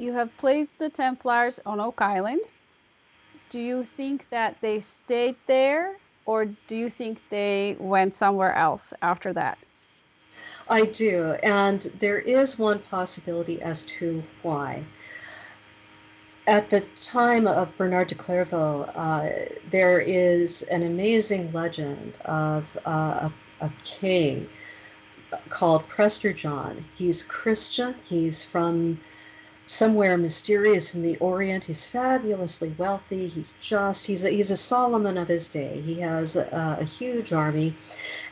you have placed the Templars on Oak Island. Do you think that they stayed there, or do you think they went somewhere else after that? I do, and there is one possibility as to why. At the time of Bernard de Clairvaux, there is an amazing legend of a king called Prester John. He's Christian. He's from somewhere mysterious in the Orient. He's fabulously wealthy. He's a Solomon of his day. He has a huge army,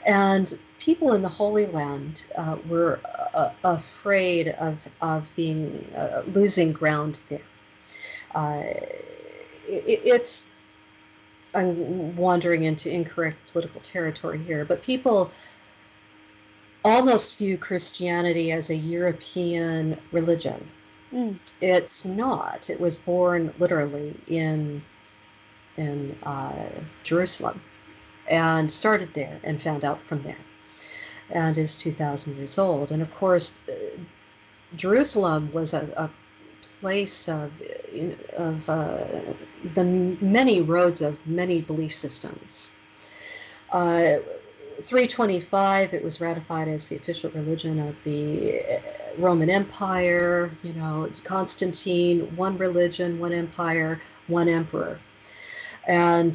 and people in the Holy Land were afraid of being losing ground there. It's I'm wandering into incorrect political territory here, but people almost view Christianity as a European religion. Mm. It's not. It was born literally in Jerusalem and started there and found out from there and is 2,000 years old. And of course, Jerusalem was a place of the many roads of many belief systems. 325, it was ratified as the official religion of the Roman Empire. You know, Constantine, one religion, one empire, one emperor. And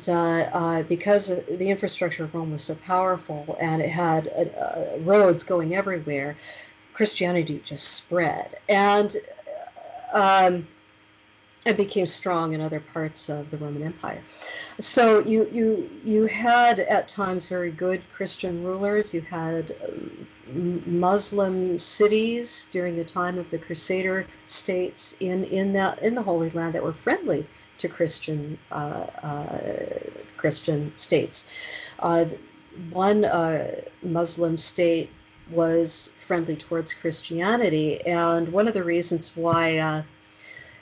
because the infrastructure of Rome was so powerful and it had roads going everywhere, Christianity just spread. And it became strong in other parts of the Roman Empire. So you had at times very good Christian rulers. You had Muslim cities during the time of the Crusader states in the Holy Land that were friendly to Christian states. One Muslim state was friendly towards Christianity, and one of the reasons why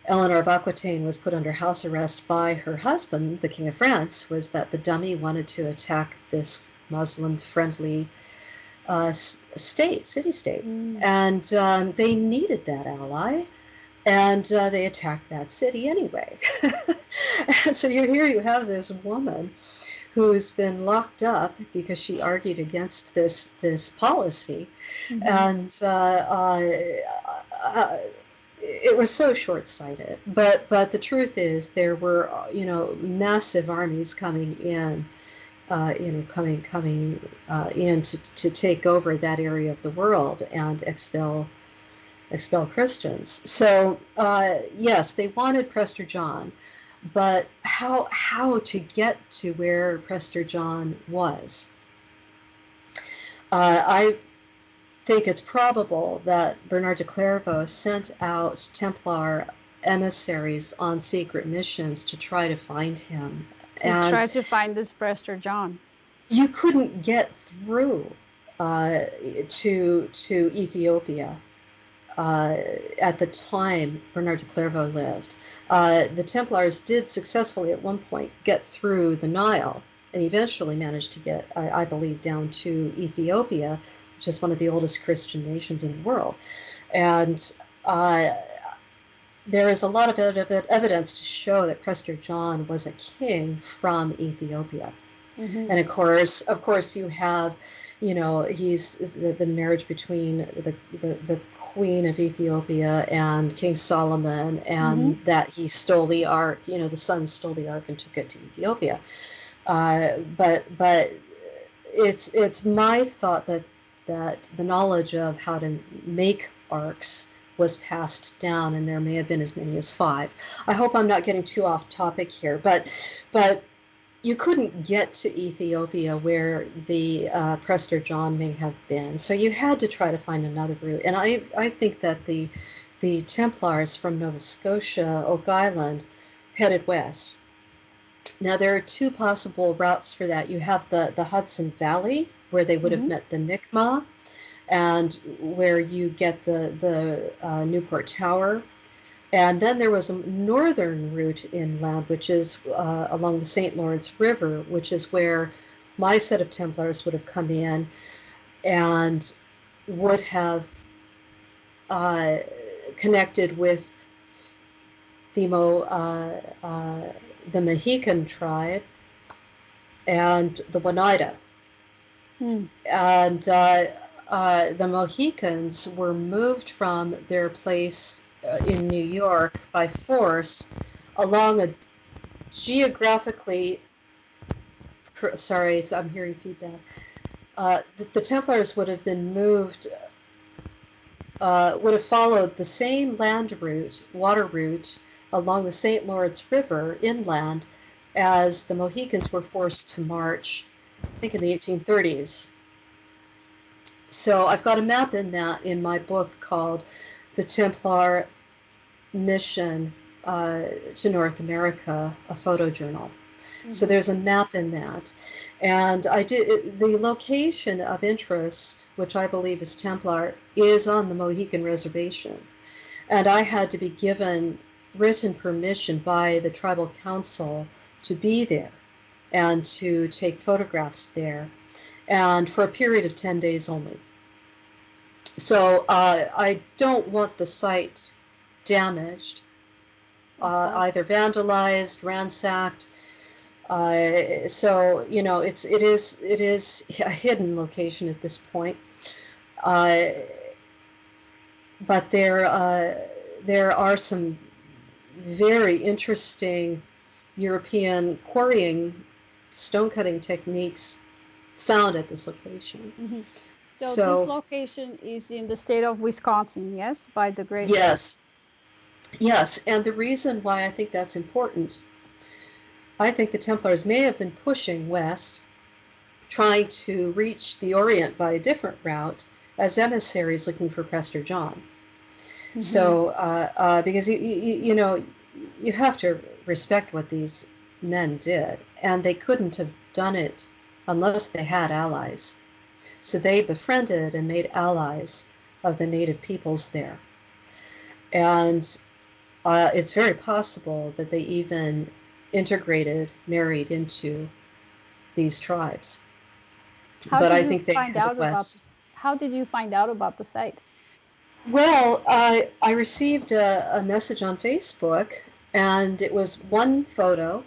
Eleanor of Aquitaine was put under house arrest by her husband, the King of France, was that the dummy wanted to attack this Muslim-friendly city-state. And they needed that ally, and they attacked that city anyway. And so you have this woman who's been locked up because she argued against this policy. And it was so short-sighted. But the truth is, there were massive armies coming in, coming in to take over that area of the world and expel Christians. So yes, they wanted Prester John, but how to get to where Prester John was? I think it's probable that Bernard de Clairvaux sent out Templar emissaries on secret missions to try to find him. To try to find this Prester John. You couldn't get through to Ethiopia at the time Bernard de Clairvaux lived. The Templars did successfully at one point get through the Nile and eventually managed to get, I believe, down to Ethiopia, which is one of the oldest Christian nations in the world. And there is a lot of evidence to show that Prester John was a king from Ethiopia. And of course, you have, he's the marriage between the Queen of Ethiopia and King Solomon, and that he stole the ark. The son stole the ark and took it to Ethiopia. But it's my thought that the knowledge of how to make arks was passed down, and there may have been as many as 5. I hope I'm not getting too off topic here, but you couldn't get to Ethiopia where the Prester John may have been, so you had to try to find another route. And I think that the Templars from Nova Scotia, Oak Island, headed west. Now there are 2 possible routes for that. You have the Hudson Valley, where they would have met the Mi'kmaq, and where you get the Newport Tower. And then there was a northern route inland, which is along the St. Lawrence River, which is where my set of Templars would have come in and would have connected with the the Mohican tribe and the Oneida. And the Mohicans were moved from their place in New York by force along a geographically, sorry, I'm hearing feedback. The Templars would have been moved, would have followed the same land route, water route, along the St. Lawrence River inland as the Mohicans were forced to march, I think in the 1830s. So I've got a map in my book called The Templar Mission to North America, a photojournal. So there's a map in that. And the location of interest, which I believe is Templar, is on the Mohican Reservation. And I had to be given written permission by the tribal council to be there and to take photographs there, and for a period of 10 days only. So I don't want the site damaged, either vandalized, ransacked. So it is a hidden location at this point. But there are some very interesting European quarrying, stone cutting techniques found at this location. So this location is in the state of Wisconsin, yes, by the Great Lakes. Yes, and the reason why I think that's important, I think the Templars may have been pushing west, trying to reach the Orient by a different route as emissaries looking for Prester John. So, because you have to respect what these men did, and they couldn't have done it unless they had allies. So they befriended and made allies of the native peoples there. And it's very possible that they even married into these tribes. But I think they headed west. How did you find out about the site? Well, I received a message on Facebook, and it was one photo.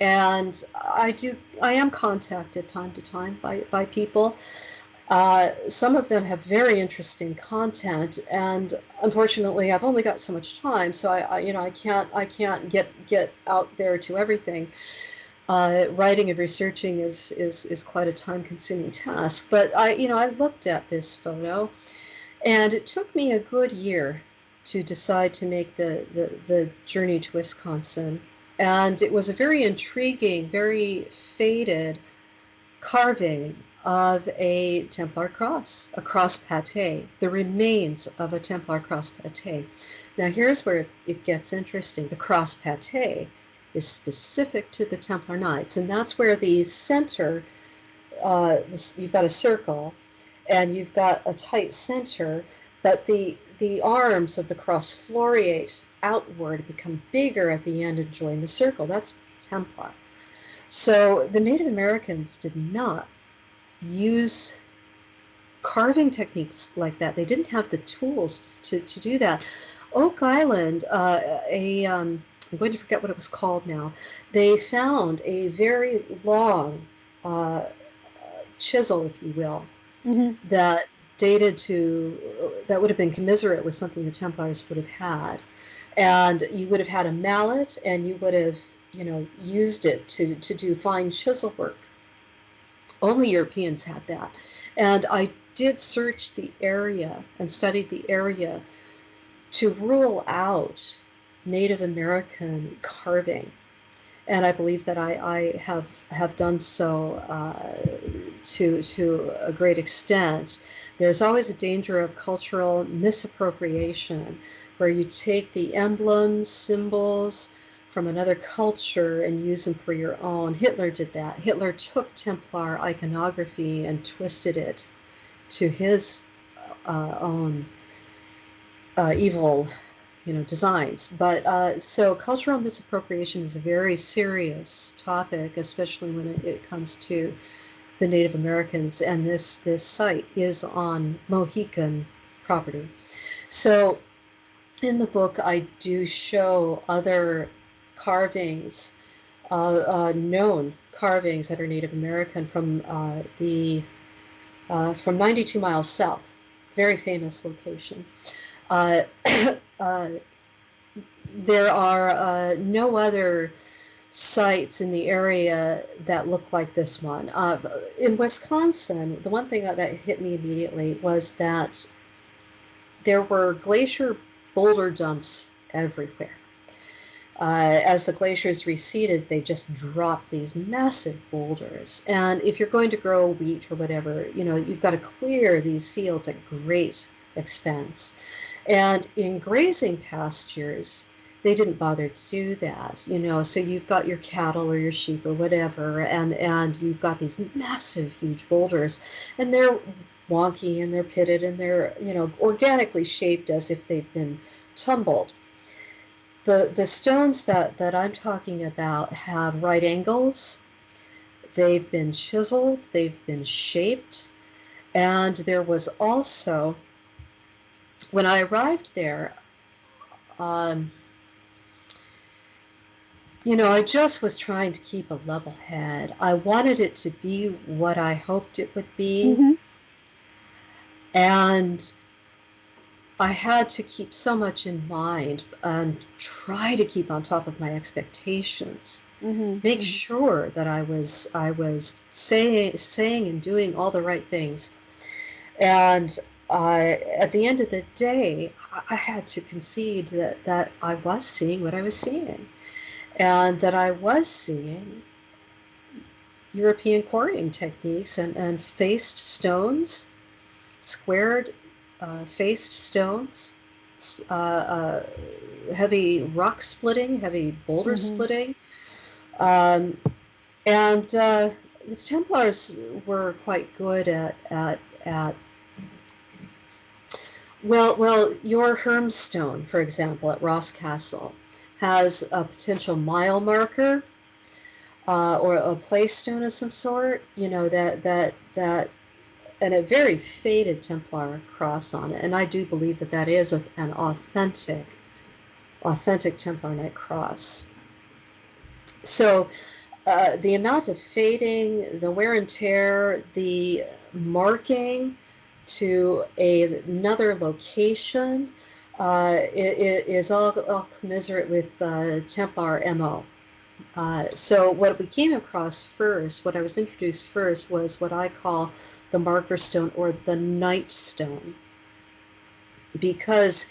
And I am contacted time to time by people. Some of them have very interesting content, and unfortunately, I've only got so much time, so I can't get out there to everything. Writing and researching is quite a time-consuming task. But I looked at this photo, and it took me a good year to decide to make the journey to Wisconsin. And it was a very intriguing, very faded carving of a Templar cross, a cross pate, the remains of a Templar cross pate. Now here's where it gets interesting. The cross pate is specific to the Templar Knights, and that's where the center, you've got a circle, and you've got a tight center, but the arms of the cross floriate outward, become bigger at the end and join the circle. That's Templar. So the Native Americans did not use carving techniques like that. They didn't have the tools to do that. Oak Island, I'm going to forget what it was called now, they found a very long chisel, if you will, that that would have been commiserate with something the Templars would have had. And you would have had a mallet, and you would have, used it to do fine chisel work. Only Europeans had that. And I did search the area and studied the area to rule out Native American carving. And I believe that I have done so to a great extent. There's always a danger of cultural misappropriation, where you take the emblems, symbols from another culture and use them for your own. Hitler did that. Hitler took Templar iconography and twisted it to his own evil designs. But so cultural misappropriation is a very serious topic, especially when it comes to the Native Americans, and this site is on Mohican property. So in the book, I do show other carvings, known carvings that are Native American from 92 miles south, very famous location. Uh, uh, there are no other sites in the area that look like this one. In Wisconsin, the one thing that hit me immediately was that there were glacier boulder dumps everywhere. As the glaciers receded, they just dropped these massive boulders. And if you're going to grow wheat or whatever, you've got to clear these fields at great expense. And in grazing pastures, they didn't bother to do that, so you've got your cattle or your sheep or whatever, and you've got these massive, huge boulders, and they're wonky and they're pitted and they're, organically shaped as if they've been tumbled. The stones that I'm talking about have right angles. They've been chiseled, they've been shaped, and there was also, when I arrived there, I just was trying to keep a level head. I wanted it to be what I hoped it would be. Mm-hmm. And I had to keep so much in mind and try to keep on top of my expectations. Mm-hmm. Make sure that I was saying and doing all the right things. And at the end of the day, I had to concede that I was seeing what I was seeing. And that I was seeing European quarrying techniques and faced stones, squared faced stones, heavy rock splitting, heavy boulder splitting. And the Templars were quite good at your Hermstone, for example, at Ross Castle, has a potential mile marker or a place stone of some sort, that and a very faded Templar cross on it. And I do believe that is an authentic Templar Knight cross. So the amount of fading, the wear and tear, the marking to another location, it is all commiserate with Templar MO. So what we came across first, what I was introduced first, was what I call the marker stone or the Knight stone, because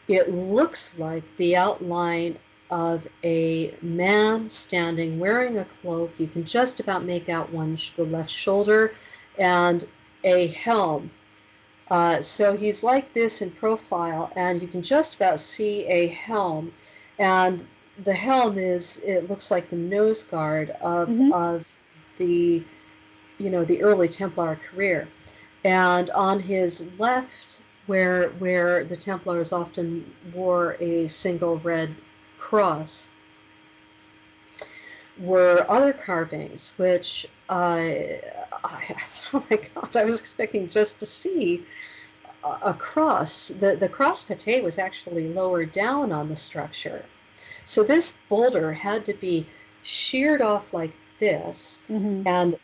it looks like the outline of a man standing wearing a cloak. You can just about make out the left shoulder, and a helm. So he's like this in profile, and you can just about see a helm, and the helm it looks like the nose guard of the the early Templar career. And on his left, where the Templars often wore a single red cross, were other carvings, which I thought, oh my God, I was expecting just to see a cross. The cross pate was actually lower down on the structure. So this boulder had to be sheared off like this and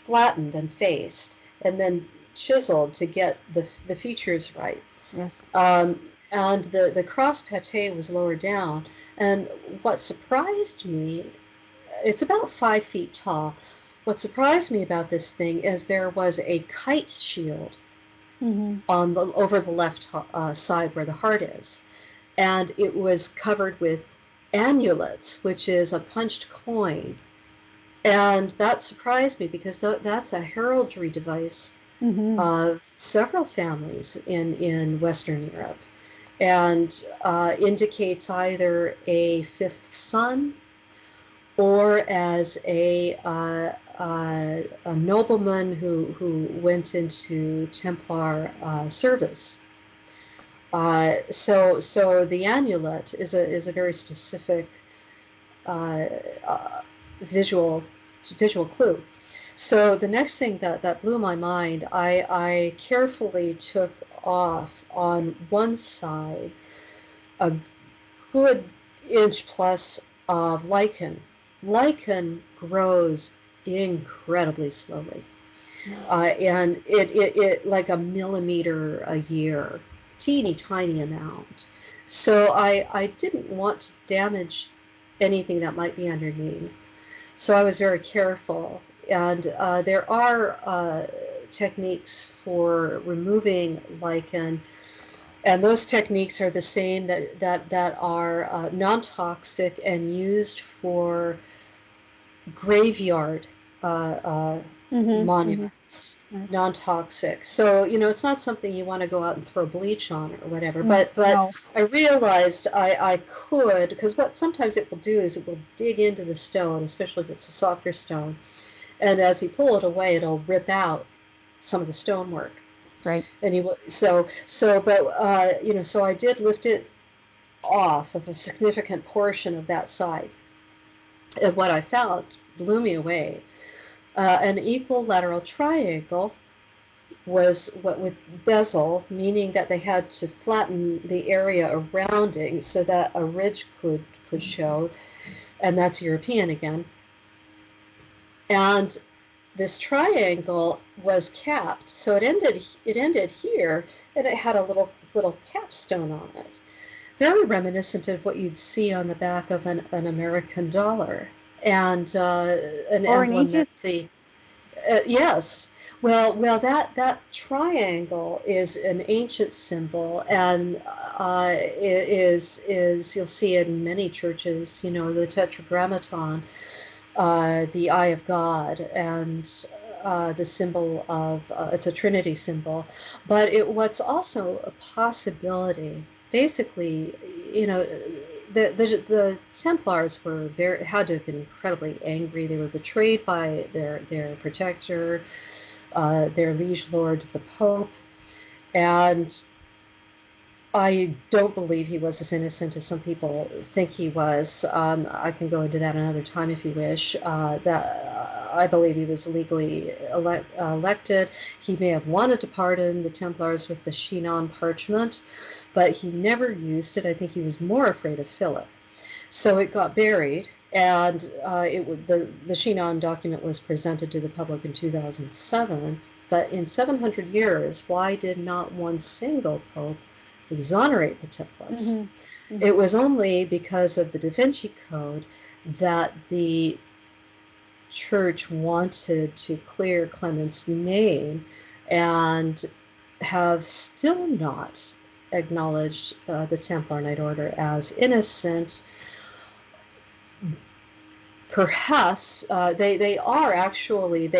flattened and faced, and then chiseled to get the features right. Yes. And the cross pate was lower down. And what surprised me, it's about 5 feet tall. What surprised me about this thing is there was a kite shield over the left side where the heart is, and it was covered with annulets, which is a punched coin. And that surprised me because that's a heraldry device of several families in Western Europe, and indicates either a fifth son or as a nobleman who went into Templar service. So the annulet is a very specific visual clue. So the next thing that blew my mind, I carefully took off on one side a good inch plus of lichen. Lichen grows incredibly slowly, and it like a millimeter a year, teeny tiny amount. So I didn't want to damage anything that might be underneath. So I was very careful. And there are techniques for removing lichen, and those techniques are the same that are non-toxic and used for graveyard monuments, non-toxic. So, it's not something you want to go out and throw bleach on or whatever. But No. I realized I could, because what sometimes it will do is it will dig into the stone, especially if it's a softer stone. And as you pull it away, it'll rip out some of the stonework. Right. And so I did lift it off of a significant portion of that side. And what I found blew me away. An equilateral triangle was what with bezel, meaning that they had to flatten the area around it so that a ridge could show, and that's European again. And this triangle was capped, so it ended here, and it had a little capstone on it, very reminiscent of what you'd see on the back of an American dollar, and an Or emblem in Egypt. yes. Well, that triangle is an ancient symbol, and it is you'll see it in many churches. The Tetragrammaton, the Eye of God, and the symbol of it's a Trinity symbol. But what's also a possibility, basically, the Templars had to have been incredibly angry. They were betrayed by their protector, their liege lord, the Pope, and I don't believe he was as innocent as some people think he was. I can go into that another time if you wish. I believe he was legally elected. He may have wanted to pardon the Templars with the Chinon parchment, but he never used it. I think he was more afraid of Philip. So it got buried, and the Chinon document was presented to the public in 2007. But in 700 years, why did not one single pope exonerate the Templars? It was only because of the Da Vinci Code that the church wanted to clear Clement's name and have still not acknowledged the Templar Knight Order as innocent. Perhaps they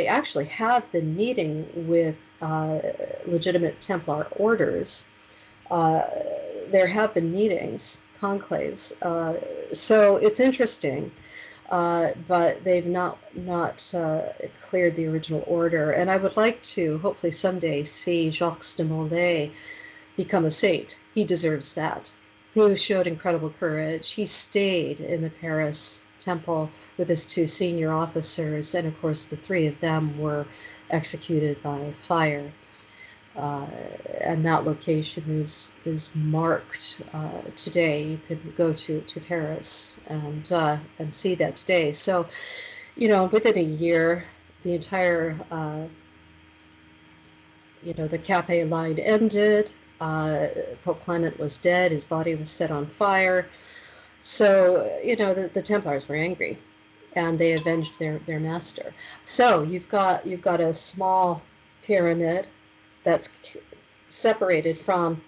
actually have been meeting with legitimate Templar orders. There have been meetings, conclaves. So it's interesting, but they've not cleared the original order. And I would like to hopefully someday see Jacques de Molay become a saint. He deserves that. He showed incredible courage. He stayed in the Paris temple with his two senior officers, and of course the three of them were executed by fire. And that location is marked today. You could go to Paris and see that today. So, within a year, the entire the Capet line ended. Pope Clement was dead. His body was set on fire. So, the Templars were angry, and they avenged their master. So you've got a small pyramid that's separated from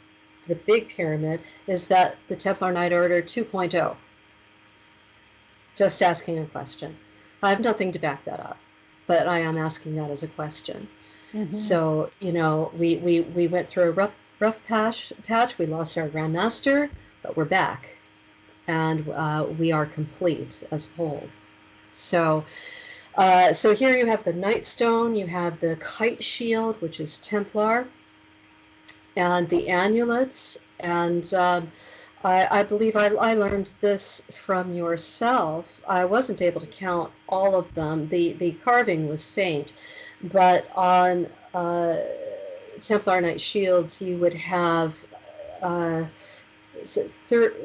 the big pyramid. Is that the Templar Knight Order 2.0? Just asking a question. I have nothing to back that up, but I am asking that as a question. So, we went through a rough patch. We lost our Grand Master, but we're back, and we are complete as a whole. So here you have the Nightstone, you have the Kite Shield, which is Templar, and the amulets. And I believe I learned this from yourself. I wasn't able to count all of them. The carving was faint, but on Templar Knight shields you would have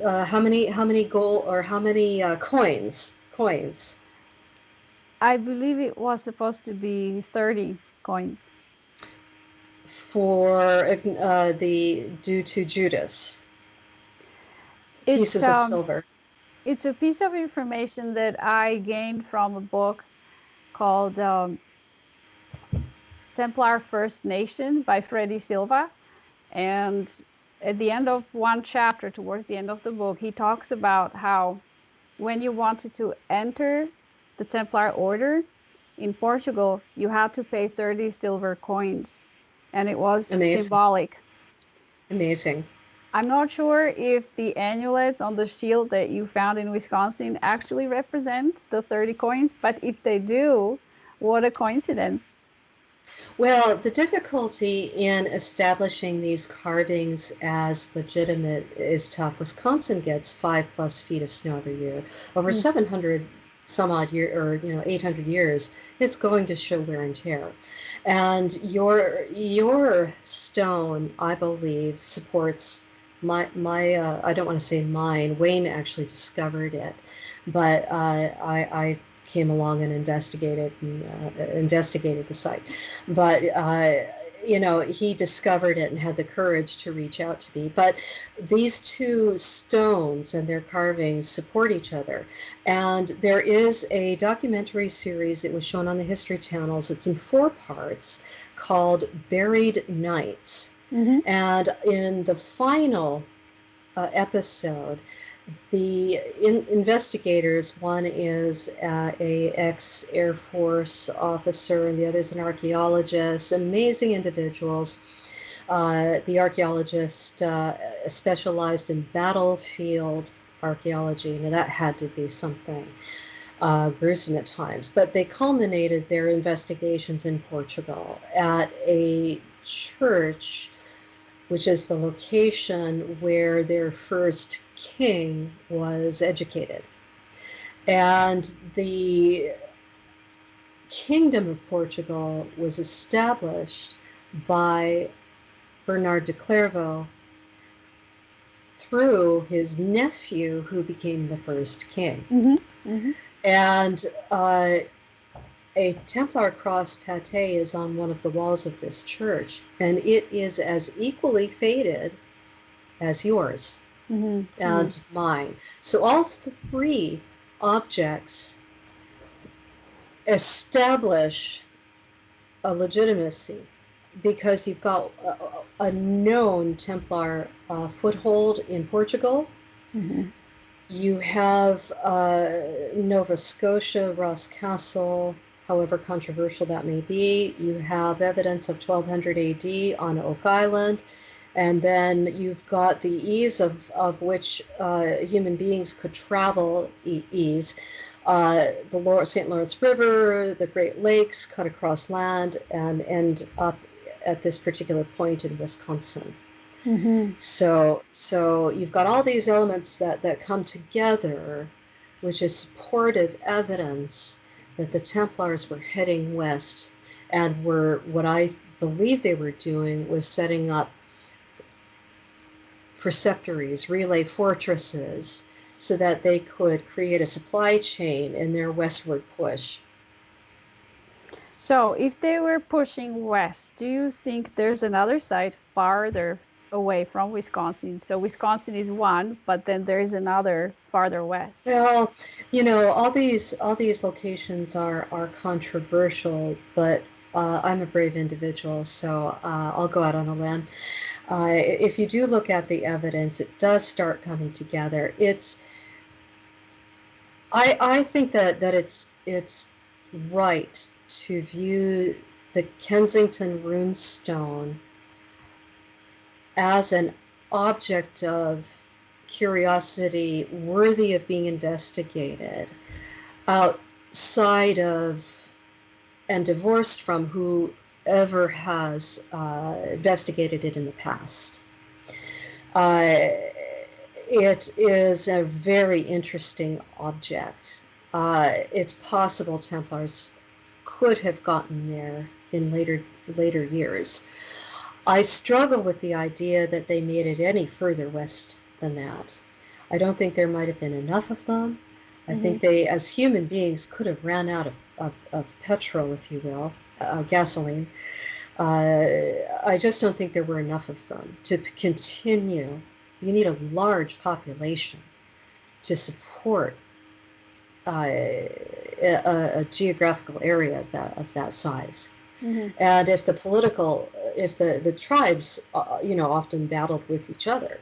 how many gold or how many coins? Coins I believe it was supposed to be 30 coins. for the due to Judas. It's Pieces of silver. it's a piece of information that I gained from a book called Templar First Nation by Freddy Silva. And at the end of one chapter, towards the end of the book, he talks about how when you wanted to enter the Templar order in Portugal, you had to pay 30 silver coins, and it was Amazing. symbolic. Amazing. I'm not sure if the amulets on the shield that you found in Wisconsin actually represent the 30 coins, but if they do, what a coincidence. Well, the difficulty in establishing these carvings as legitimate is tough. Wisconsin gets 5+ feet of snow every year. Over 700 some odd year, or 800 years, it's going to show wear and tear. And your stone, I believe, supports my I don't want to say mine. Wayne actually discovered it, but I came along and investigated the site. But he discovered it and had the courage to reach out to me. But these two stones and their carvings support each other. And there is a documentary series that was shown on the History Channels. It's in 4 parts called Buried Nights. Mm-hmm. And in the final episode, the investigators, one is a ex-Air Force officer and the other is an archaeologist, amazing individuals. The archaeologist specialized in battlefield archaeology. Now that had to be something gruesome at times, but they culminated their investigations in Portugal at a church, which is the location where their first king was educated. And the Kingdom of Portugal was established by Bernard de Clairvaux through his nephew, who became the first king. Mm-hmm. Mm-hmm. And a Templar cross pate is on one of the walls of this church, and it is as equally faded as yours Mm-hmm. and mine. So all 3 objects establish a legitimacy because you've got a known Templar foothold in Portugal. Mm-hmm. You have Nova Scotia, Ross Castle, however controversial that may be. You have evidence of 1200 AD on Oak Island. And then you've got the ease of which human beings could travel ease. The St. Lawrence River, the Great Lakes, cut across land and end up at this particular point in Wisconsin. Mm-hmm. So you've got all these elements that come together, which is supportive evidence that the Templars were heading west and were, what I believe they were doing was setting up preceptories, relay fortresses, so that they could create a supply chain in their westward push. So if they were pushing west, do you think there's another site farther away from Wisconsin? So Wisconsin is one, but then there's another farther west. Well, all these locations are controversial, but I'm a brave individual, so I'll go out on a limb. If you do look at the evidence, it does start coming together. I think that it's right to view the Kensington Runestone as an object of curiosity worthy of being investigated outside of and divorced from whoever has investigated it in the past. It is a very interesting object. It's possible Templars could have gotten there in later years. I struggle with the idea that they made it any further west than that. I don't think there might have been enough of them. I Mm-hmm. think they, as human beings, could have ran out of petrol, if you will, gasoline. I just don't think there were enough of them to continue. You need a large population to support a geographical area of that size. Mm-hmm. And if the tribes, often battled with each other,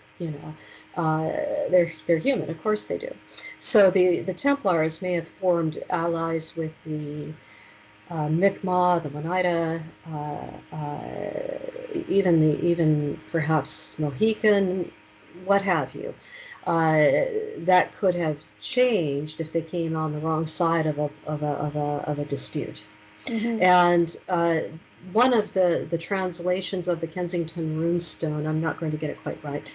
they're human, of course they do. So the Templars may have formed allies with the Mi'kmaq, the Oneida, even perhaps Mohican, what have you. That could have changed if they came on the wrong side of a dispute. Mm-hmm. And one of the translations of the Kensington Runestone, I'm not going to get it quite right,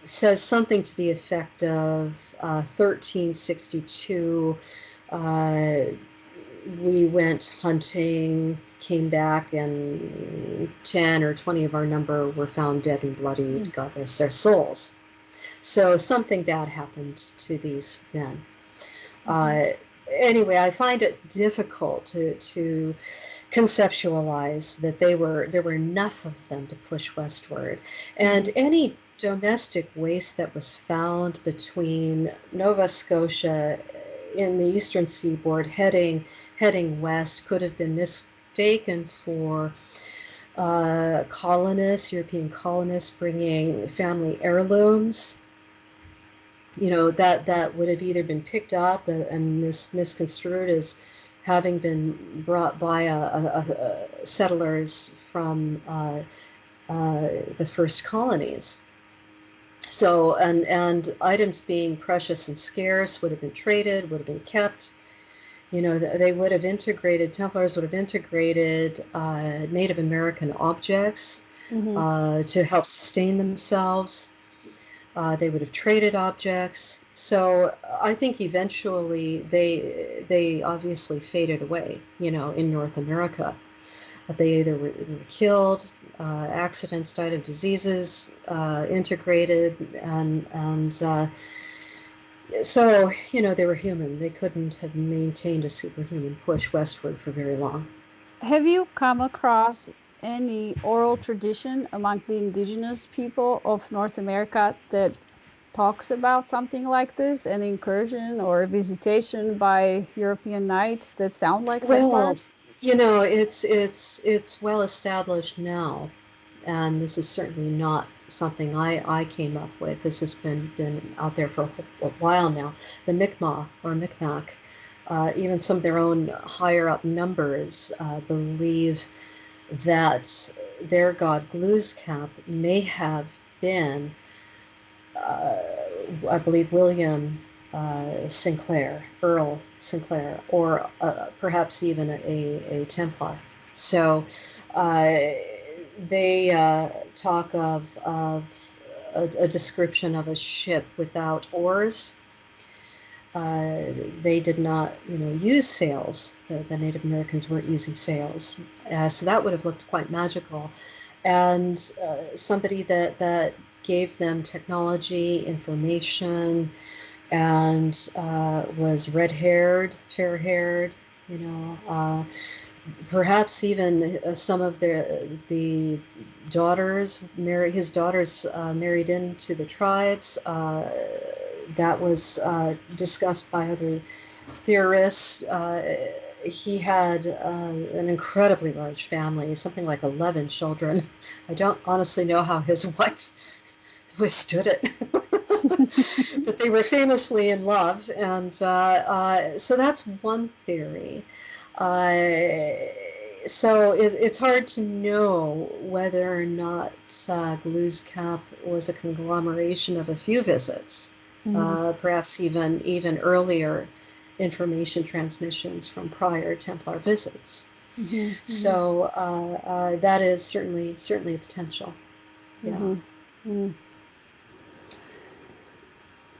says something to the effect of 1362. We went hunting, came back, and 10 or 20 of our number were found dead and bloodied. God rest their souls. So something bad happened to these men. Anyway, I find it difficult to conceptualize that there were enough of them to push westward. And any domestic waste that was found between Nova Scotia in the eastern seaboard heading west could have been mistaken for European colonists bringing family heirlooms. That would have either been picked up and misconstrued as having been brought by settlers from the first colonies. So, and items being precious and scarce would have been traded, would have been kept. They would have integrated, Templars would have integrated Native American objects to help sustain themselves. They would have traded objects. So I think eventually they obviously faded away, in North America. They either were killed, accidents, died of diseases, integrated, and so, they were human. They couldn't have maintained a superhuman push westward for very long. Have you come across any oral tradition among the indigenous people of North America that talks about something like this, an incursion or a visitation by European knights that sound like Templars? It's well established now, and this is certainly not something I came up with. This has been out there for a while now. The Mi'kmaq, even some of their own higher up numbers believe that their god Glooskap may have been, I believe, William Sinclair, Earl Sinclair, or perhaps even a Templar. So they talk of a description of a ship without oars. They did not, use sails. The Native Americans weren't using sails, so that would have looked quite magical. And somebody that gave them technology, information, and was red-haired, fair-haired, perhaps even some of the daughters his daughters married into the tribes. That was discussed by other theorists. He had an incredibly large family, something like 11 children. I don't honestly know how his wife withstood it, but they were famously in love, and so that's one theory. So it's hard to know whether or not Glooskap was a conglomeration of a few visits, perhaps even earlier information transmissions from prior Templar visits. So that is certainly a potential. Yeah.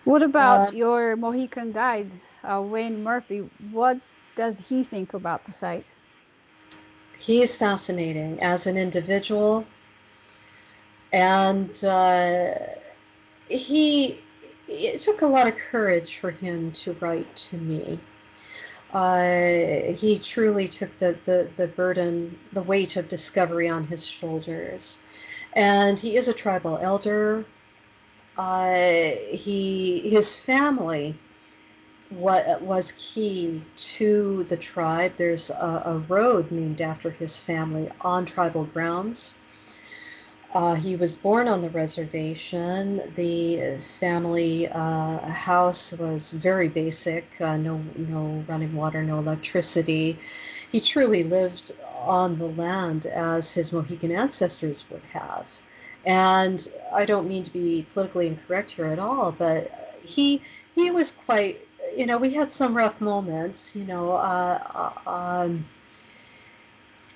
What about your Mohican guide, Wayne Murphy? What does he think about the site? He is fascinating as an individual. And it took a lot of courage for him to write to me. He truly took the burden, the weight of discovery on his shoulders. And he is a tribal elder. His family what was key to the tribe. There's a road named after his family on tribal grounds. He was born on the reservation. The family house was very basic, no running water, no electricity. He truly lived on the land as his Mohican ancestors would have. And I don't mean to be politically incorrect here at all, but he was quite, we had some rough moments, due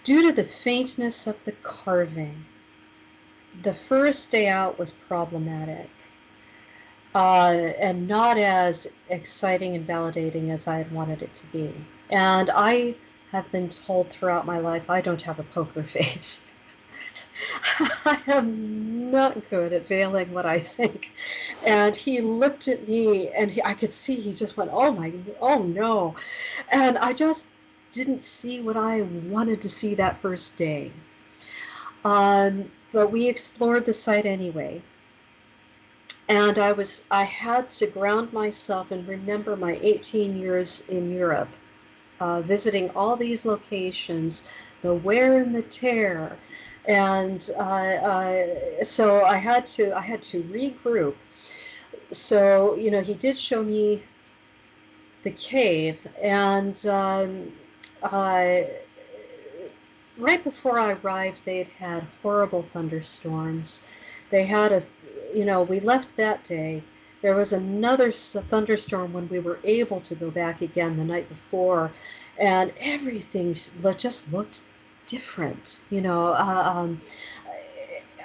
to the faintness of the carving. The first day out was problematic, and not as exciting and validating as I had wanted it to be. And I have been told throughout my life I don't have a poker face. I am not good at veiling what I think. And he looked at me, and I could see he just went, oh no. And I just didn't see what I wanted to see that first day. But we explored the site anyway. And I had to ground myself and remember my 18 years in Europe, visiting all these locations, the wear and the tear. And so I had to regroup. So, he did show me the cave, and right before I arrived, they'd had horrible thunderstorms. They had we left that day. There was another thunderstorm when we were able to go back again the night before, and everything just looked different.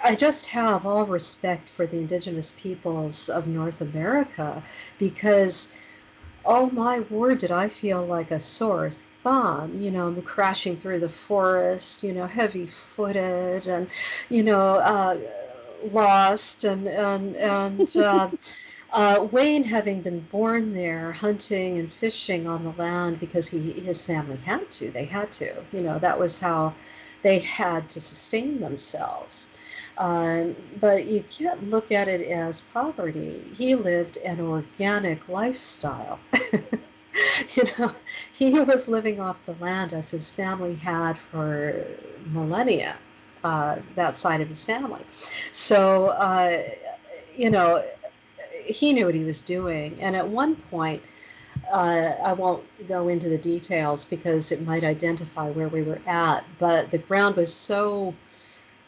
I just have all respect for the indigenous peoples of North America, because, oh my word, did I feel like a sore thumb, crashing through the forest, heavy-footed and, lost, and Wayne, having been born there, hunting and fishing on the land because his family had to. They had to. That was how they had to sustain themselves. But you can't look at it as poverty. He lived an organic lifestyle. He was living off the land as his family had for millennia, that side of his family. So, he knew what he was doing. And at one point, I won't go into the details because it might identify where we were at, but the ground was so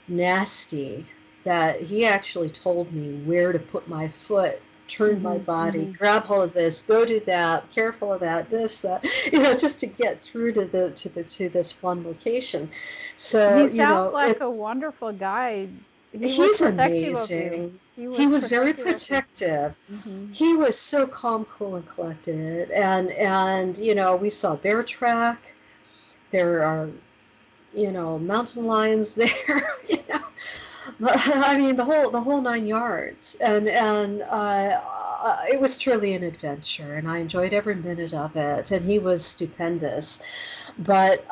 nasty that he actually told me where to put my foot, turn my body, grab hold of this, go do that, careful of that, this, that, just to get through to this one location. So he sounds like a wonderful guy. He's amazing. He was very protective. He was so calm, cool, and collected. And we saw bear track. There are, mountain lions there. I mean, the whole 9 yards. And it was truly an adventure, and I enjoyed every minute of it. And he was stupendous. But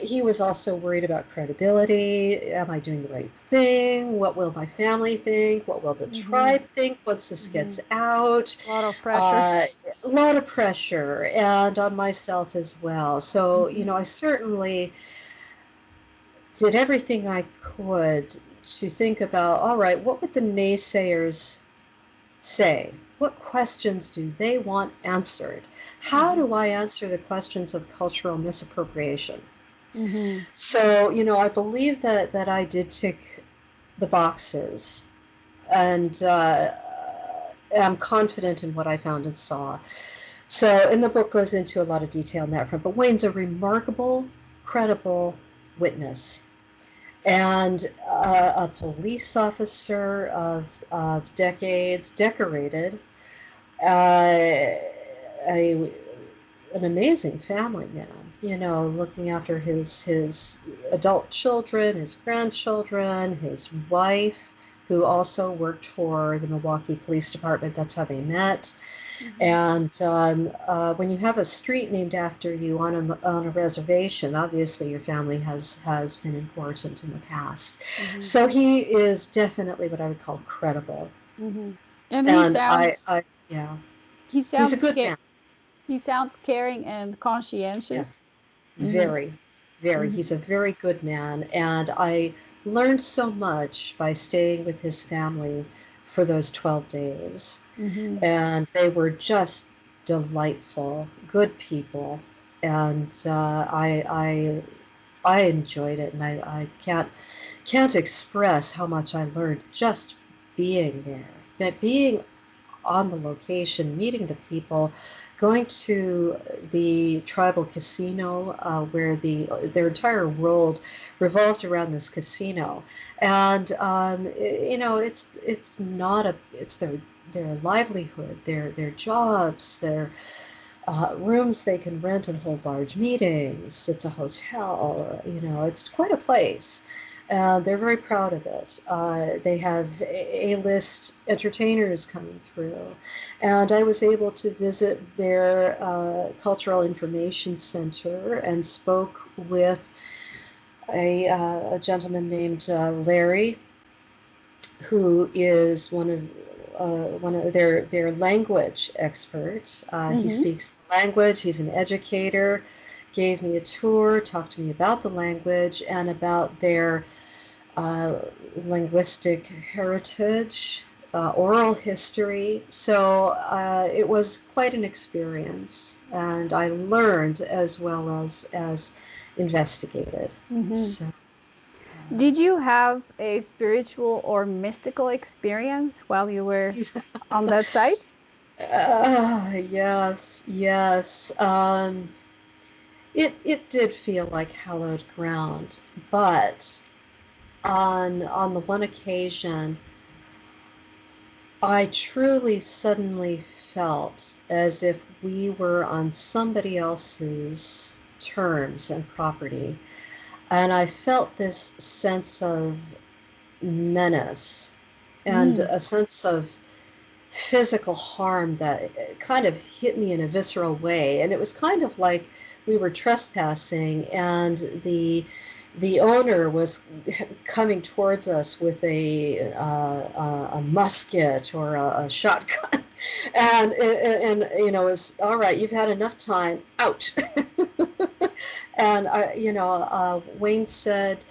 he was also worried about credibility. Am I doing the right thing? What will my family think? What will the tribe think once this gets out? A lot of pressure. A lot of pressure, and on myself as well. So, I certainly did everything I could to think about, all right, what would the naysayers say? What questions do they want answered? How do I answer the questions of cultural misappropriation? So, I believe that I did tick the boxes, and I'm confident in what I found and saw. So, and the book goes into a lot of detail in that front, but Wayne's a remarkable, credible witness, and a police officer of decades, decorated, an amazing family man, looking after his adult children, his grandchildren, his wife, who also worked for the Milwaukee Police Department. That's how they met. And when you have a street named after you on a reservation, obviously your family has been important in the past. So he is definitely what I would call credible. And And yeah, he he's a sounds good man. he sounds caring and conscientious. Yeah. Very, very. He's a very good man, and I learned so much by staying with his family for those 12 days. And they were just delightful, good people, and I enjoyed it, and I can't express how much I learned just being there, but being on the location, meeting the people, going to the tribal casino where their entire world revolved around this casino, and it's not it's their livelihood, their jobs, their rooms they can rent and hold large meetings. It's a hotel, it's quite a place. They're very proud of it. They have A-list entertainers coming through. And I was able to visit their Cultural Information Center and spoke with a gentleman named Larry, who is one of their language experts. He speaks the language. He's an educator. Gave me a tour, talked to me about the language and about their linguistic heritage, oral history. So it was quite an experience, and I learned as well as investigated. So, did you have a spiritual or mystical experience while you were on that site? Yes. It did feel like hallowed ground, but on the one occasion, I truly suddenly felt as if we were on somebody else's terms and property, and I felt this sense of menace and a sense of physical harm that kind of hit me in a visceral way, and it was kind of like we were trespassing, and the owner was coming towards us with a musket or a shotgun, and it was all right. You've had enough time. Out. And Wayne said,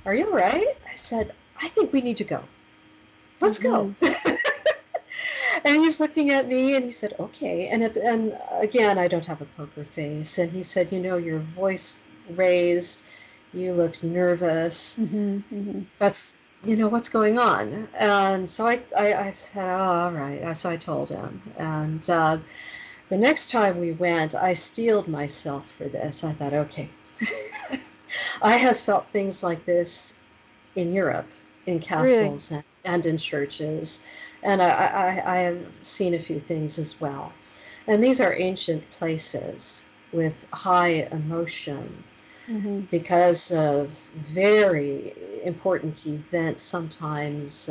"Are you all right?" I said, "I think we need to go. Let's go." And he's looking at me, and he said, "Okay." And again, I don't have a poker face. And he said, "Your voice raised. You looked nervous. That's, what's going on?" And so I said, "Oh, all right." So I told him. And the next time we went, I steeled myself for this. I thought, okay. I have felt things like this in Europe, in castles and in churches. And I have seen a few things as well. And these are ancient places with high emotion because of very important events, sometimes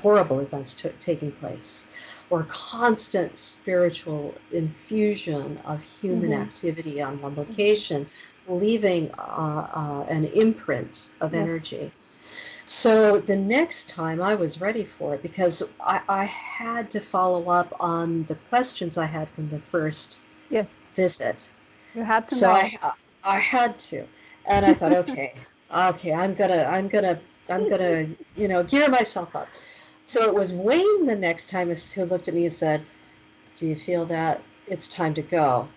horrible events taking place, or constant spiritual infusion of human activity on one location, leaving an imprint of energy. So the next time I was ready for it, because I had to follow up on the questions I had from the first visit. You had to so know. I had to, and I thought, okay, I'm gonna gear myself up. So it was Wayne the next time who looked at me and said, "Do you feel that it's time to go?"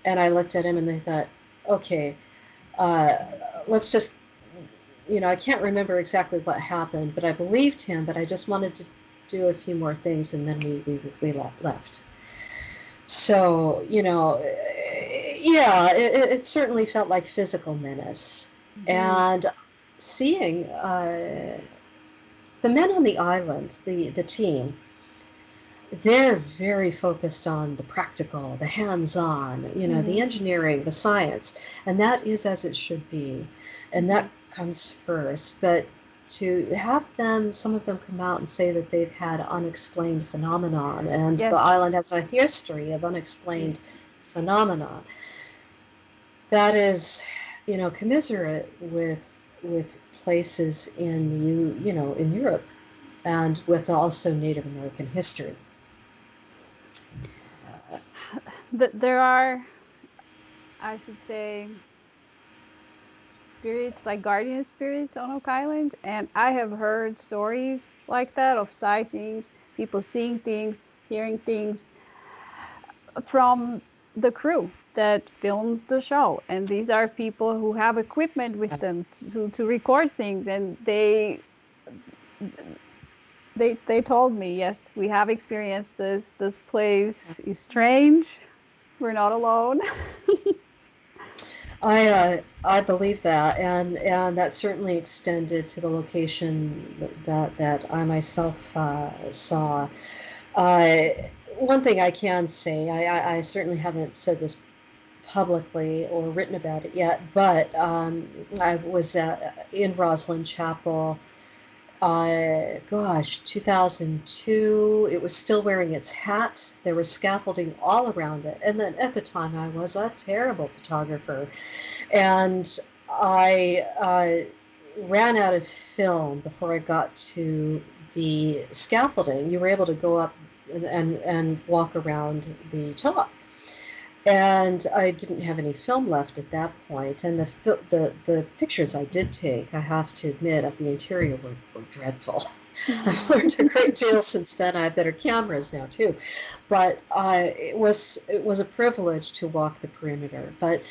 And I looked at him and I thought, okay, let's just. I can't remember exactly what happened, but I believed him, but I just wanted to do a few more things, and then we left. So, it certainly felt like physical menace. And seeing the men on the island, the team, they're very focused on the practical, the hands-on, the engineering, the science, and that is as it should be. And that comes first. But to have them, some of them come out and say that they've had unexplained phenomenon, and the Yes. island has a history of unexplained phenomenon. That is, commiserate with places in Europe, and with also Native American history. There are, I should say, spirits like guardian spirits on Oak Island, and I have heard stories like that of sightings, people seeing things, hearing things from the crew that films the show. And these are people who have equipment with them to record things, and they told me, yes, we have experienced this. This place is strange. We're not alone. I believe that, and that certainly extended to the location that I myself saw. One thing I can say, I certainly haven't said this publicly or written about it yet, but I was in Roslyn Chapel. 2002. It was still wearing its hat. There was scaffolding all around it. And then at the time, I was a terrible photographer. And I ran out of film before I got to the scaffolding. You were able to go up and walk around the top. And I didn't have any film left at that point, and the pictures I did take, I have to admit, of the interior were dreadful. I've learned a great deal since then. I have better cameras now too, but it was a privilege to walk the perimeter. But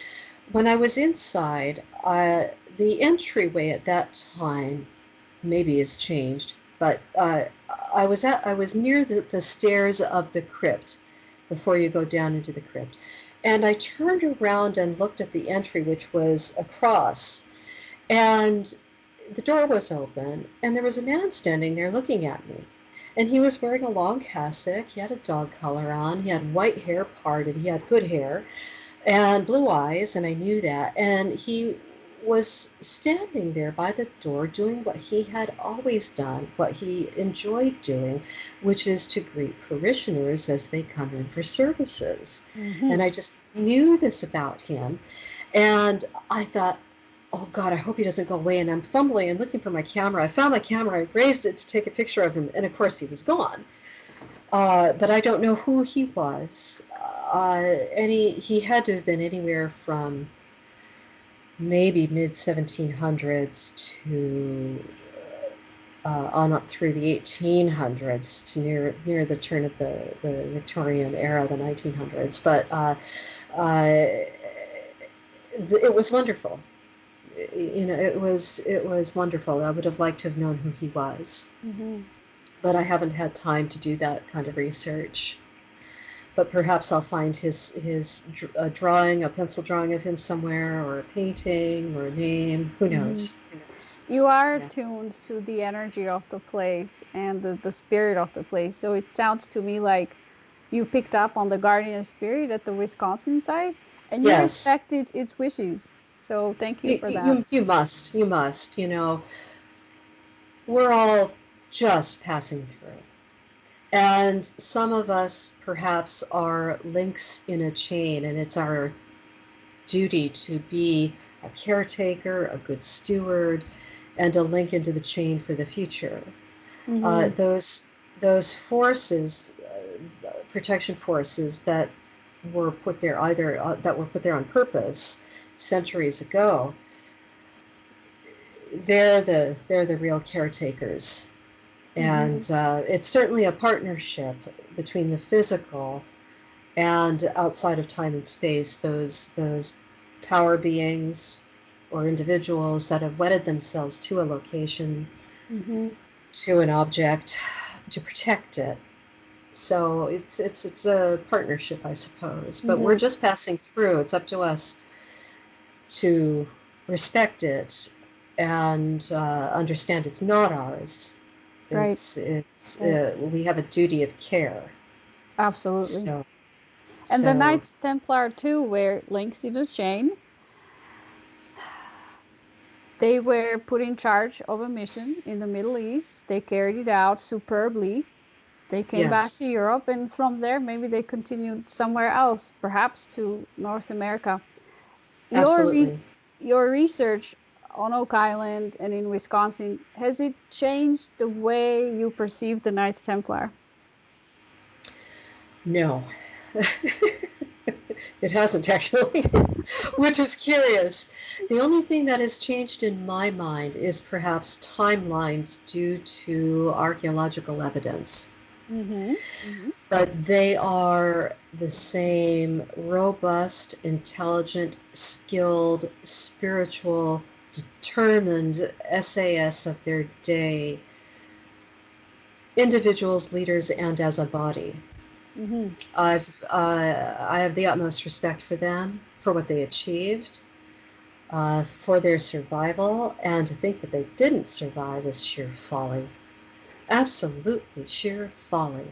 when I was inside, the entryway at that time maybe has changed, but I was near the stairs of the crypt before you go down into the crypt. And I turned around and looked at the entry, which was across, and the door was open, and there was a man standing there looking at me. And he was wearing a long cassock, he had a dog collar on, he had white hair parted, he had good hair, and blue eyes, and I knew that. And he was standing there by the door doing what he had always done, what he enjoyed doing, which is to greet parishioners as they come in for services. Mm-hmm. And I just knew this about him. And I thought, oh God, I hope he doesn't go away. And I'm fumbling and looking for my camera. I found my camera, I raised it to take a picture of him, and of course he was gone. But I don't know who he was. He had to have been anywhere from maybe mid-1700s to on up through the 1800s to near the turn of the Victorian era, the 1900s. But it was wonderful. It was wonderful. I would have liked to have known who he was, mm-hmm. But I haven't had time to do that kind of research. But perhaps I'll find his drawing, a pencil drawing of him somewhere, or a painting, or a name. Who knows? Mm-hmm. Who knows? You are tuned to the energy of the place and the spirit of the place. So it sounds to me like you picked up on the guardian spirit at the Wisconsin site, and you respected its wishes. So thank you for that. You must. We're all just passing through. And some of us perhaps are links in a chain, and it's our duty to be a caretaker, a good steward, and a link into the chain for the future. Mm-hmm. Those forces, protection forces that were put there on purpose centuries ago, they're the real caretakers. And it's certainly a partnership between the physical and outside of time and space, those power beings or individuals that have wedded themselves to a location, mm-hmm. to an object, to protect it. So it's a partnership, I suppose. But mm-hmm. we're just passing through. It's up to us to respect it and understand it's not ours. Right. We have a duty of care. Absolutely. And the Knights Templar too were links in the chain. They were put in charge of a mission in the Middle East. They carried it out superbly. They came back Yes, to Europe, and from there, maybe they continued somewhere else, perhaps to North America. Your re- absolutely. your research on Oak Island and in Wisconsin, has it changed the way you perceive the Knights Templar? No, it hasn't actually, which is curious. The only thing that has changed in my mind is perhaps timelines due to archaeological evidence. Mm-hmm. Mm-hmm. But they are the same robust, intelligent, skilled, spiritual, determined SAS of their day, individuals, leaders, and as a body. Mm-hmm. I have the utmost respect for them, for what they achieved, for their survival, and to think that they didn't survive is sheer folly. Absolutely sheer folly.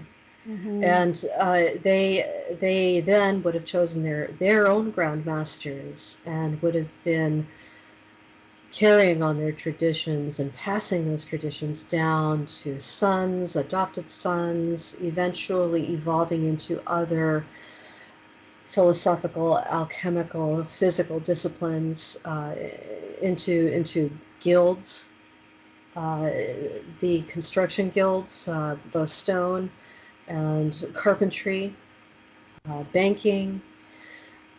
Mm-hmm. And they then would have chosen their own grandmasters and would have been carrying on their traditions and passing those traditions down to sons, adopted sons, eventually evolving into other philosophical, alchemical, physical disciplines, into guilds, uh, the construction guilds, both stone and carpentry, banking.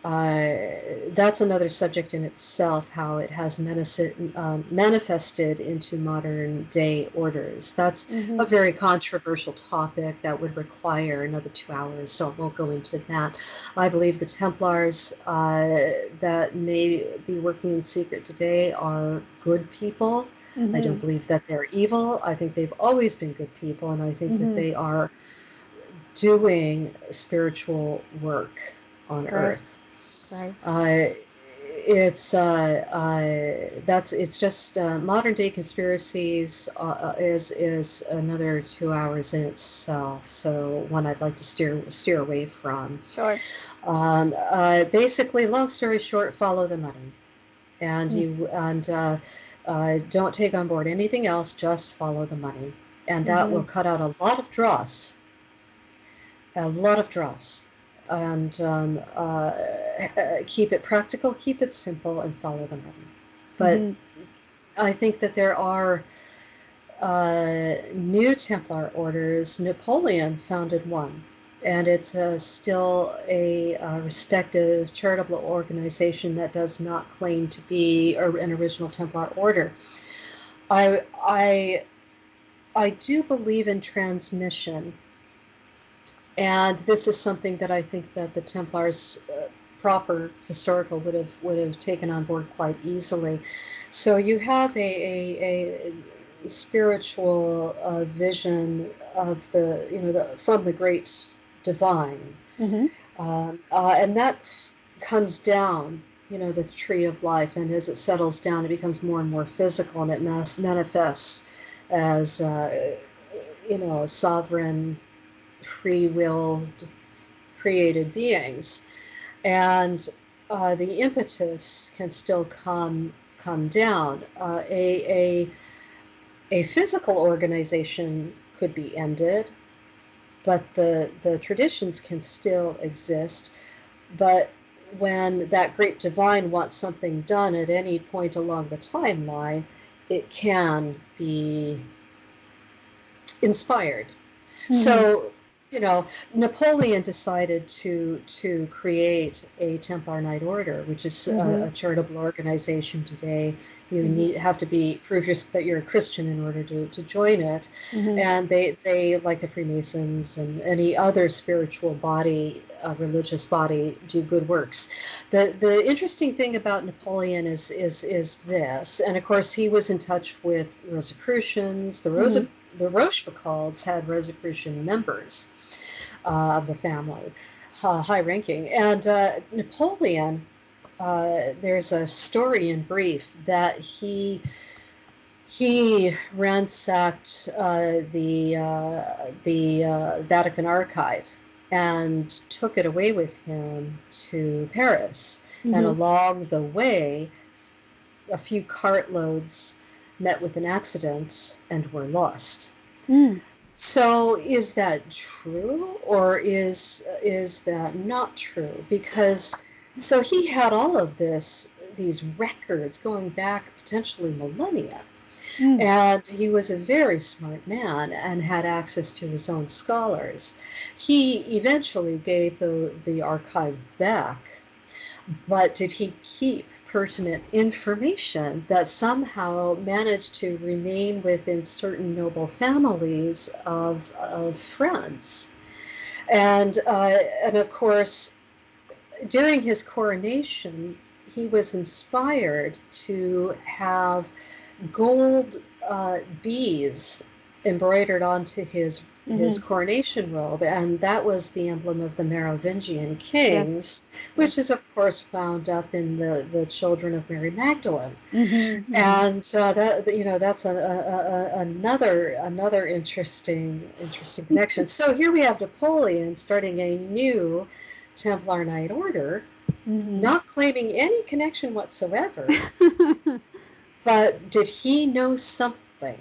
That's another subject in itself, how it has manifested into modern day orders. That's Mm-hmm. a very controversial topic that would require another 2 hours, so I won't go into that. I believe the Templars that may be working in secret today are good people. I Mm-hmm. don't believe that they're evil. I think they've always been good people, and I think that Mm-hmm. they are doing spiritual work on Right. earth. Right. Uh, it's just modern day conspiracies is another 2 hours in itself. So one I'd like to steer away from. Sure. Basically, long story short, follow the money, and don't take on board anything else. Just follow the money, and that Mm-hmm. will cut out a lot of dross, and keep it practical, keep it simple, and follow the money. But Mm-hmm. I think that there are new Templar orders. Napoleon founded one, and it's still a respected charitable organization that does not claim to be an original Templar order. I I I do believe in transmission. And this is something that I think that the Templars proper historical would have taken on board quite easily. So you have a spiritual vision of the from the great divine, Mm-hmm. and that comes down. The tree of life, and as it settles down, it becomes more and more physical, and it manifests as sovereign, free-willed, created beings, and the impetus can still come down. A physical organization could be ended, but the traditions can still exist. But when that great divine wants something done at any point along the timeline, it can be inspired. Mm-hmm. So, Napoleon decided to create a Templar Knight Order, which is Mm-hmm. a charitable organization today. You Mm-hmm. have to prove that you're a Christian in order to join it, Mm-hmm. and they like the Freemasons and any other spiritual body, religious body, do good works. The interesting thing about Napoleon is this, and of course he was in touch with Rosicrucians. Mm-hmm. The Rochefoucalds had Rosicrucian members of the family, high ranking. And Napoleon, there's a story in brief that he ransacked the Vatican archive and took it away with him to Paris. And Mm-hmm. along the way, a few cartloads met with an accident and were lost. Mm. So is that true, or is that not true? Because so he had all of these records going back potentially millennia. Mm. And he was a very smart man and had access to his own scholars. He eventually gave the archive back, but did he keep pertinent information that somehow managed to remain within certain noble families of France? And of course, during his coronation, he was inspired to have gold bees embroidered onto his coronation robe, and that was the emblem of the Merovingian kings, Yes. which is of course wound up in the children of Mary Magdalene. And that that's another interesting connection. So here we have Napoleon starting a new Templar Knight Order, not claiming any connection whatsoever. But did he know something?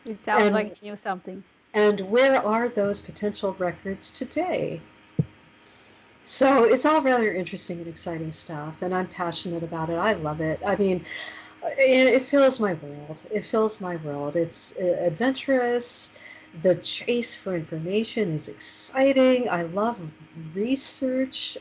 It sounds like he knew something. And where are those potential records today? So it's all rather interesting and exciting stuff, and I'm passionate about it. I love it. I mean, it fills my world. It fills my world. It's adventurous. The chase for information is exciting. I love research.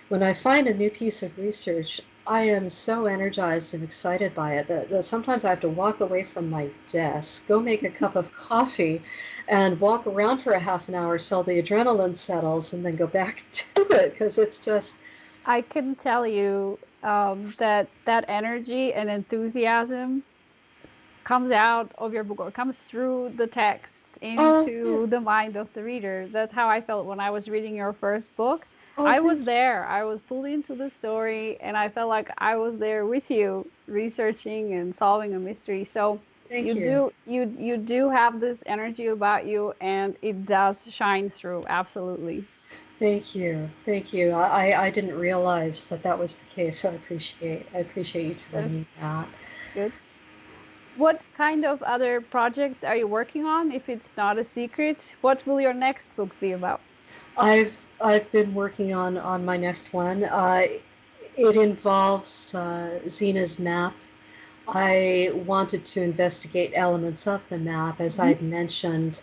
When I find a new piece of research, I am so energized and excited by it that sometimes I have to walk away from my desk, go make a cup of coffee, and walk around for a half an hour till the adrenaline settles, and then go back to it, because it's just... I can tell you that energy and enthusiasm comes out of your book, or comes through the text into the mind of the reader. That's how I felt when I was reading your first book. I was there. I was pulled into the story, and I felt like I was there with you, researching and solving a mystery. So you do have this energy about you, and it does shine through. Absolutely. Thank you. I didn't realize that was the case, so I appreciate you telling me that. Good. What kind of other projects are you working on? If it's not a secret, what will your next book be about? I've been working on my next one. It involves Zena's map. I wanted to investigate elements of the map, as I'd mentioned.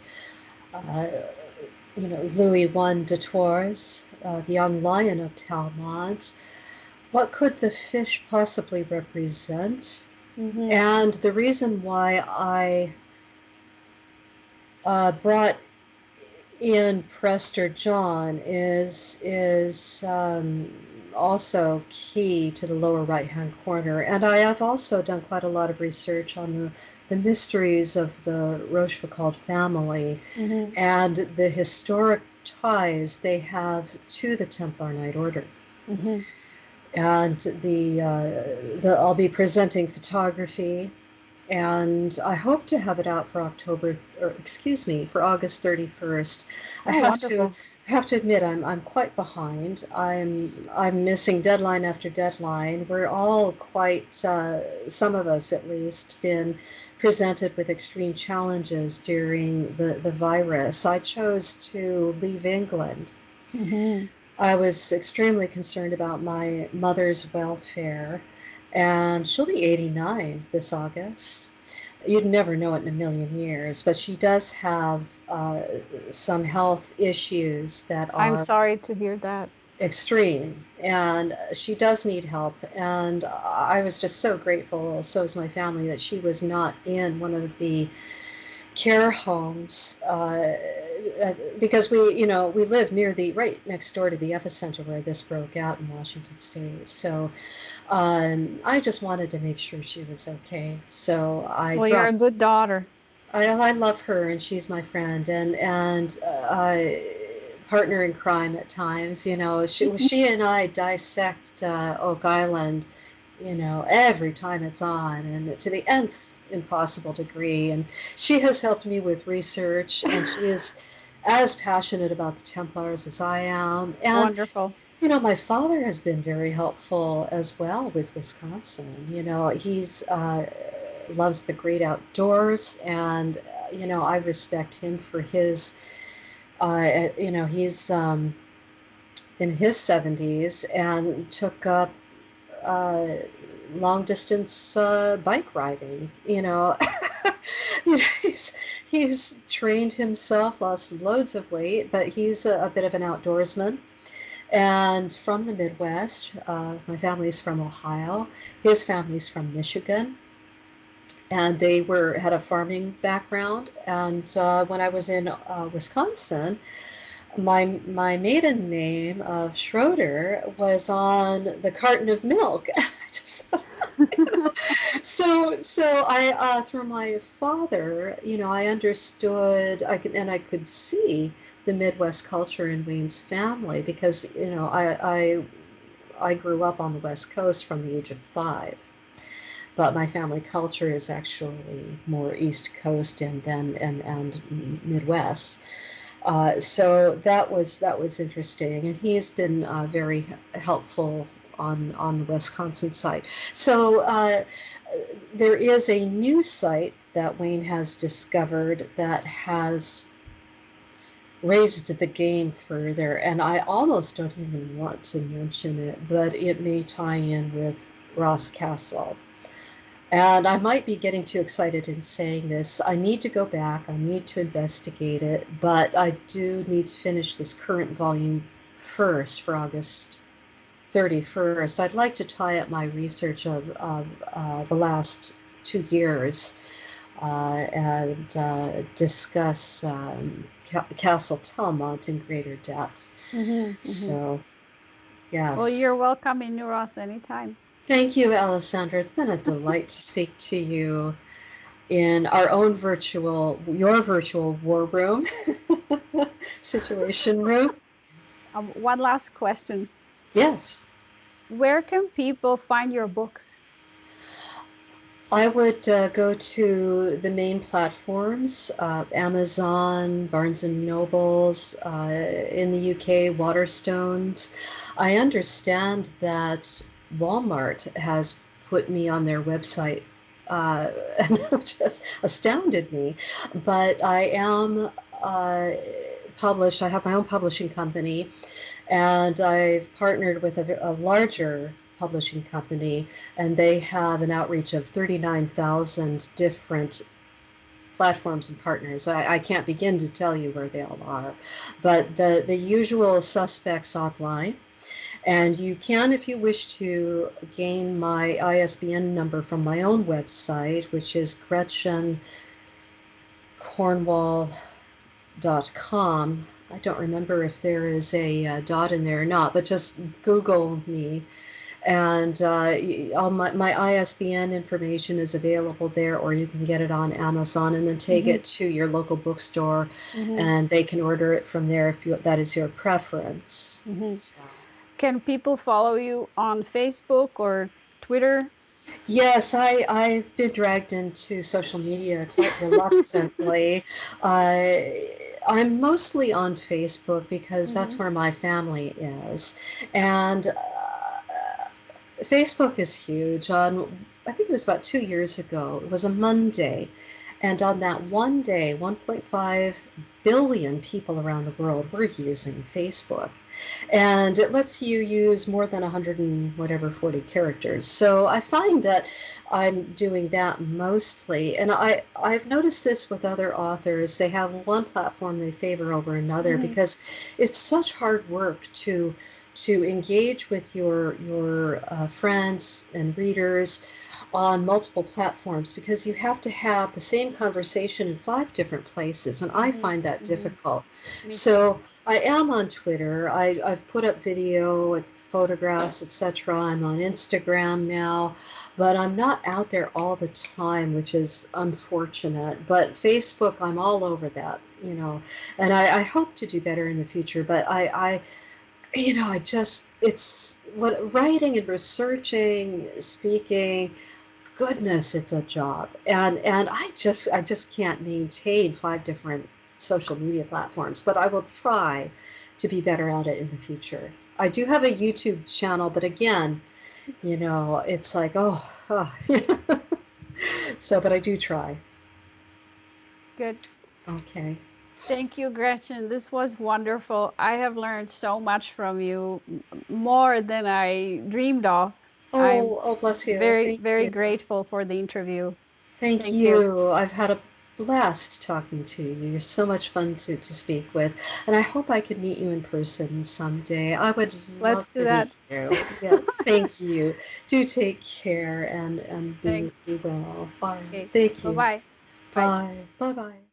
Louis I de Tours, the young lion of Talmont. What could the fish possibly represent? And the reason why I brought in Prester John is also key to the lower right-hand corner. And I have also done quite a lot of research on the mysteries of the Rochefoucauld family and the historic ties they have to the Templar Knight Order. And I'll be presenting photography, and I hope to have it out for August 31st. I have to admit I'm quite behind. I'm missing deadline after deadline. We're all quite, some of us at least, been presented with extreme challenges during the virus. I chose to leave England. I was extremely concerned about my mother's welfare, and she'll be 89 this August. You'd never know it in a million years, but she does have some health issues that are... I'm sorry to hear that. Extreme, and she does need help, and I was just so grateful, so is my family, that she was not in one of the care homes, because we live right next door to the epicenter where this broke out in Washington State. So I just wanted to make sure she was okay. So you're a good daughter. I love her, and she's my friend, and partner in crime at times. She and I dissect Oak Island, every time it's on, and to the nth impossible degree. And she has helped me with research, and she is as passionate about the Templars as I am. And, wonderful. My father has been very helpful as well with Wisconsin. He's loves the great outdoors, and I respect him for his. He's in his 70s and took up uh, long distance bike riding. He's trained himself, lost loads of weight, but he's a bit of an outdoorsman. And from the Midwest, my family's from Ohio. His family's from Michigan, and they had a farming background. And when I was in Wisconsin, my maiden name of Schroeder was on the carton of milk. I just so I through my father, I understood. I could see the Midwest culture in Wayne's family because I grew up on the West Coast from the age of 5, but my family culture is actually more East Coast and Midwest. So that was interesting, and he's been very helpful on the Wisconsin side. So there is a new site that Wayne has discovered that has raised the game further, and I almost don't even want to mention it, but it may tie in with Ross Castle. And I might be getting too excited in saying this. I need to go back, I need to investigate it, but I do need to finish this current volume first for August 31st. I'd like to tie up my research of the last 2 years and discuss Castle Talmont in greater depth. So, yes. Well, you're welcome in New Ross anytime. Thank you, Alessandra. It's been a delight to speak to you in your virtual war room, situation room. One last question. Yes. Where can people find your books? I would go to the main platforms, Amazon, Barnes & Nobles, in the UK, Waterstones. I understand that Walmart has put me on their website, and it just astounded me. But I am published. I have my own publishing company, and I've partnered with a larger publishing company, and they have an outreach of 39,000 different platforms and partners. I can't begin to tell you where they all are, but the usual suspects online. And you can, if you wish to, gain my ISBN number from my own website, which is GretchenCornwall.com. I don't remember if there is a dot in there or not, but just Google me. And all my ISBN information is available there, or you can get it on Amazon and then take it to your local bookstore, and they can order it from there if that is your preference. So. Can people follow you on Facebook or Twitter? Yes, I've been dragged into social media quite reluctantly. I'm mostly on Facebook because that's where my family is. And Facebook is huge. I think it was about 2 years ago. It was a Monday. And on that one day, 1.5 billion people around the world were using Facebook. And it lets you use more than 140 characters. So I find that I'm doing that mostly. And I've noticed this with other authors. They have one platform they favor over another because it's such hard work to engage with your friends and readers on multiple platforms, because you have to have the same conversation in 5 different places, and I find that difficult. So I am on Twitter. I've put up video with photographs, etc. I'm on Instagram now, but I'm not out there all the time, which is unfortunate. But Facebook, I'm all over that, and I hope to do better in the future. But it's what writing and researching, speaking, goodness, it's a job. And I just can't maintain 5 different social media platforms, but I will try to be better at it in the future. I do have a YouTube channel, but again, you know, it's like, oh. So, but I do try. Good. Okay. Thank you, Gretchen. This was wonderful. I have learned so much from you, more than I dreamed of. I'm Oh, bless you. very, Thank very you. grateful for the interview. Thank Thank you. you. I've had a blast talking to you. You're so much fun to speak with. And I hope I could meet you in person someday. I would Let's love do to that. meet you. Yes, thank you. Do take care and Thanks. be well. All right. Okay. Thank you. Bye-bye. Bye. Bye. Bye-bye.